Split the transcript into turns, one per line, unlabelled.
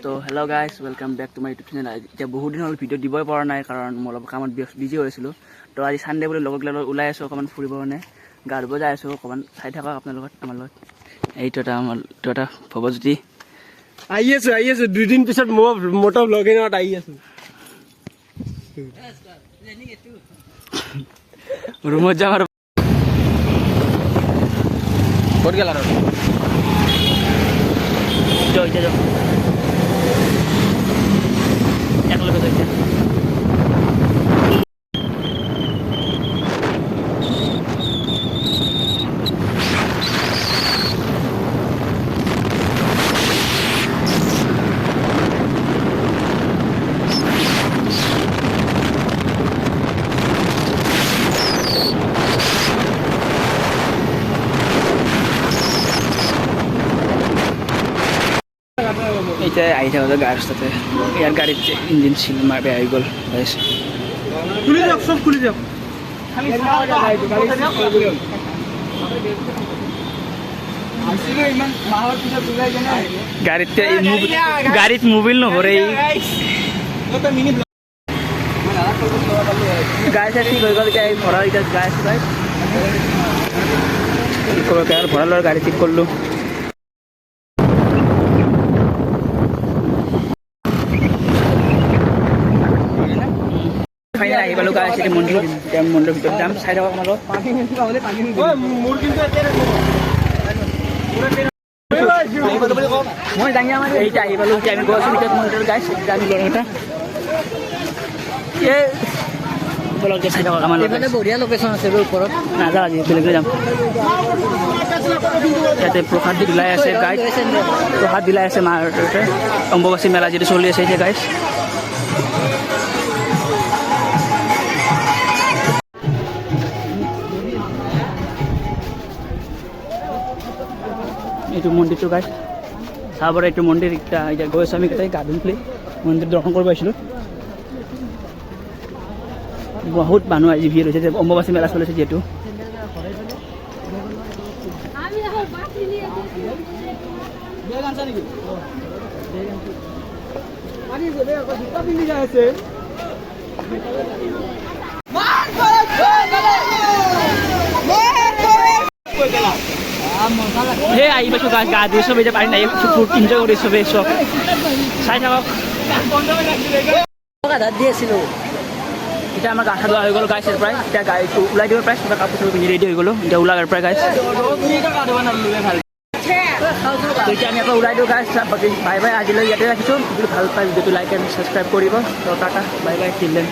তো hello' guys welcome back to my YouTube channel. এতিয়া বহুত দিন হ'ল ভিডিঅ' দিবই পৰা নাই কাৰণ মই অলপ কামত বিজি হৈছিলোঁ। তো আজি ছানডে বুলি লগৰবিলাক লগত ওলাই আছোঁ অকণমান ফুৰিবৰ কাৰণে, গা ধুব যাই আছোঁ। অকণমান চাই থাকক আপোনাৰ লগত আমাৰ লগত। এইটো এটা ভৱজ্যোতি
আহি আছো 2 দিন পিছত মোটা ব্লগিঙত আহি আছো।
ৰুমত যাম আৰু ক'ত গ'ল আৰু এতিয়া একেলগে যাই এতিয়া এতিয়া আহি থাকোঁতে গাড়ী ৰাস্তাতে ইয়াৰ গাড়ীত ইঞ্জিন ছিল বেয়া হৈ গ'ল।
খুলি যাওক, চব খুলি যাওক।
গাড়ীত মোবিল নভৰে গাড়ী চাই ঠিক হৈ গ'ল। এতিয়া ভৰা এতিয়া গাড়ী আছে ভৰালৰ গাড়ী ঠিক কৰিলোঁ। ফাইনেল আহি পালোঁ গাড়ী আছে মন্দিৰ ভিতৰত যাম, চাই থাকক আপোনালোক। মই দাঙি আমাৰ এইটা আহি পালোঁ। এতিয়া আমি গৈ আছোঁ ভিতৰত মন্দিৰৰ গাড়ী আমি ল'ৰা এটা চাই থাকক আমাৰ লগত।
বঢ়িয়া লোকেশ্যন আছে ওপৰত।
নাযাওঁ আজি বেলেগলৈ যাম। ইয়াতে প্ৰসাদ দি বিলাই আছে গাইড, প্ৰসাদ বিলাই আছে মাৰ অম্বুবাচী মেলা যিটো চলি আছে এতিয়া গাইজ। এইটো মন্দিৰটো গাইজ চাব পাৰে। এইটো মন্দিৰ এতিয়া গৈ আছোঁ আমি কেইটাই গা ধুই পেলাই মন্দিৰ দৰ্শন কৰিব আহিছিলোঁ। বহুত মানুহ আজি ভিৰ হৈছে, অম্বুবাচী মেলা চলিছে যিহেতু। সেই আহি পাইছোঁ গা ধুই চব এতিয়া পানী নাই এনজয় কৰি চবেই চব চাই থাকক।
দি আছিলোঁ
এতিয়া আমাৰ গা চা ধোৱা হৈ গ'ল গাইছ ইয়াৰ পৰাই। এতিয়া গাড়ীটো ওলাই দিব প্ৰায় চবে কাপোৰ চাপোৰ পিন্ধি ৰেডি হৈ গ'লোঁ। এতিয়া ওলাই ইয়াৰ পৰাই গাইছ। এতিয়া আমি আকৌ ওলাই দিওঁ গাইছ। বাই বাই, আজিলৈ ইয়াতে ৰাখিছোঁ। যদি ভাল পায় ভিডিঅ'টো লাইক এণ্ড ছাবস্ক্ৰাইব কৰিব। তো টাটা বাই বাই, চিলড্ৰেন।